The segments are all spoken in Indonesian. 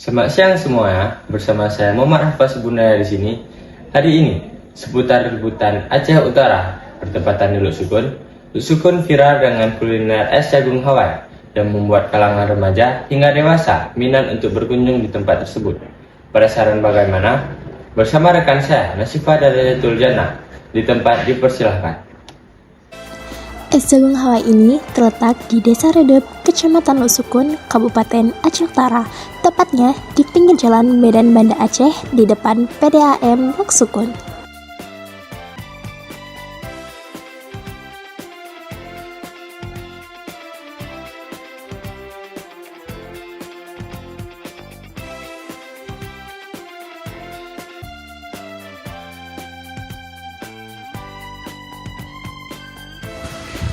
Selamat siang semua, bersama saya Muhammad Hafaz Bunaya di sini. Hari ini seputar rebutan Aceh Utara bertepatan di Luk Sukun. Luk Sukun viral dengan kuliner es jagung Hawaii dan membuat kalangan remaja hingga dewasa minat untuk berkunjung di tempat tersebut. Penasaran bagaimana? Bersama rekan saya Nasifah Darajatul Jannah di tempat dipersilahkan. Es jagung Hawaii ini terletak di Desa Redep, Kecamatan Luk Sukun, Kabupaten Aceh Utara, tepatnya di pinggir jalan Medan Banda Aceh di depan PDAM Luk Sukun.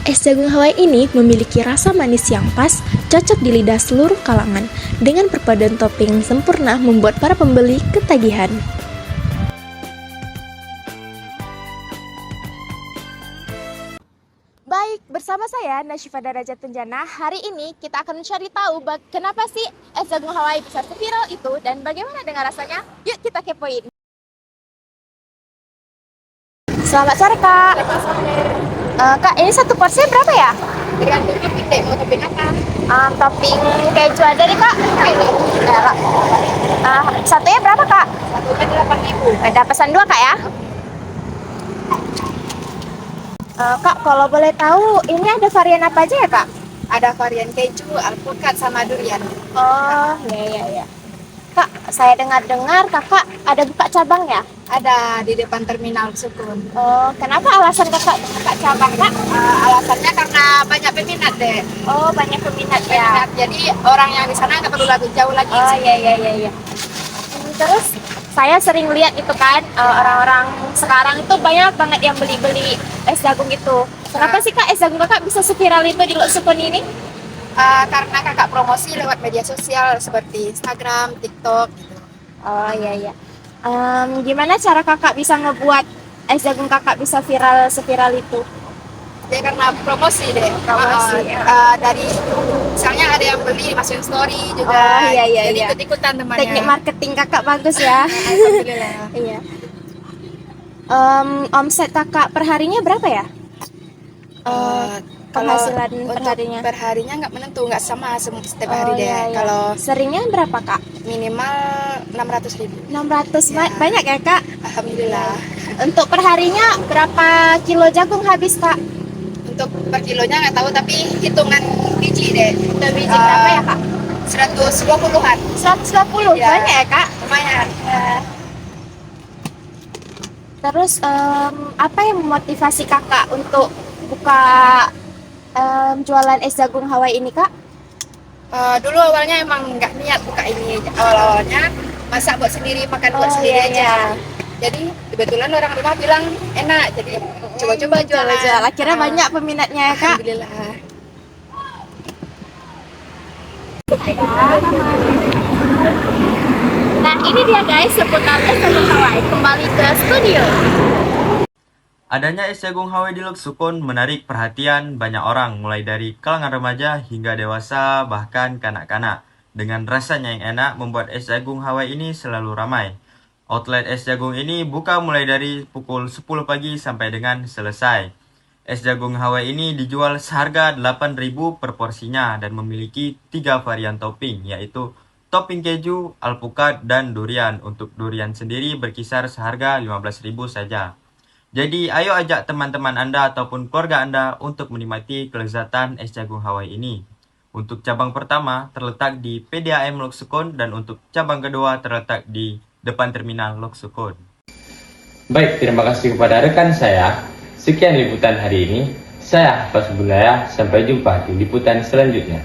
Es jagung Hawaii ini memiliki rasa manis yang pas, cocok di lidah seluruh kalangan. Dengan perpaduan topping sempurna membuat para pembeli ketagihan. Baik, bersama saya Nasifah Darajatul Jannah. Hari ini kita akan mencari tahu kenapa sih es jagung Hawaii bisa seviral itu dan bagaimana dengan rasanya. Yuk kita kepoin. Selamat sore Kak. Kak, ini satu porsi berapa ya? Tergantung topping deh, mau topping apa? Topping keju aja deh Kak. Satunya berapa Kak? Satunya 8.000. Ada pesan dua Kak ya? Kak, kalau boleh tahu ini ada varian apa aja ya Kak? Ada varian keju, alpukat, sama durian. Oh, ya. Kak, saya dengar-dengar kakak ada buka cabang ya? Ada di depan terminal Sukun. Oh, kenapa alasan kakak buka cabang Kak? Alasannya karena banyak peminat deh. Oh, banyak peminat ya? Peminat, jadi orang yang di sana nggak perlu lagi jauh lagi. Oh, iya. Terus saya sering lihat itu kan orang-orang sekarang itu banyak banget yang beli-beli es jagung itu. Kenapa sih Kak es jagung kakak bisa seviral itu di Luk Sukun ini? Karena kakak promosi lewat media sosial seperti Instagram, TikTok gitu. Oh iya. Gimana cara kakak bisa ngebuat es jagung kakak bisa seviral itu? Ya karena promosi deh. Promosi, Dari misalnya ada yang beli masukin story juga. Oh, iya. Jadi ikut-ikutan temannya. Teknik marketing kakak bagus ya. Alhamdulillah. Iya. Omset kakak perharinya berapa ya? Penghasilan perharinya? Perharinya nggak menentu, nggak sama setiap hari deh. Iya. Kalau Seringnya berapa kak? minimal 600.000. 600 Ya. banyak ya kak? Alhamdulillah. Untuk perharinya berapa kilo jagung habis kak? Untuk per kilonya nggak tahu, tapi hitungan biji deh. Untuk biji berapa ya kak? 120-an. 120 Ya. banyak ya kak? Lumayan. Terus apa yang memotivasi kakak untuk buka jualan es jagung Hawaii ini kak? Dulu awalnya emang nggak niat buka ini. Awal-awalnya masak buat sendiri, makan buat sendiri iya. aja. Jadi kebetulan orang rumah bilang enak, jadi coba-coba jualan. Akhirnya banyak peminatnya ya kak? Alhamdulillah. Nah ini dia guys seputar es jagung Hawaii. Kembali ke studio. Adanya es jagung Hawaii di Luk Sukun menarik perhatian banyak orang, mulai dari kalangan remaja hingga dewasa, bahkan kanak-kanak. Dengan rasanya yang enak, membuat es jagung Hawaii ini selalu ramai. Outlet es jagung ini buka mulai dari pukul 10 pagi sampai dengan selesai. Es jagung Hawaii ini dijual seharga 8.000 per porsinya dan memiliki 3 varian topping, yaitu topping keju, alpukat, dan durian. Untuk durian sendiri berkisar seharga 15.000 saja. Jadi ayo ajak teman-teman Anda ataupun keluarga Anda untuk menikmati kelezatan es jagung Hawaii ini. Untuk cabang pertama terletak di PDAM Luk Sukun dan untuk cabang kedua terletak di depan terminal Luk Sukun. Baik, terima kasih kepada rekan saya. Sekian liputan hari ini. Saya Hafaz Bunaya, sampai jumpa di liputan selanjutnya.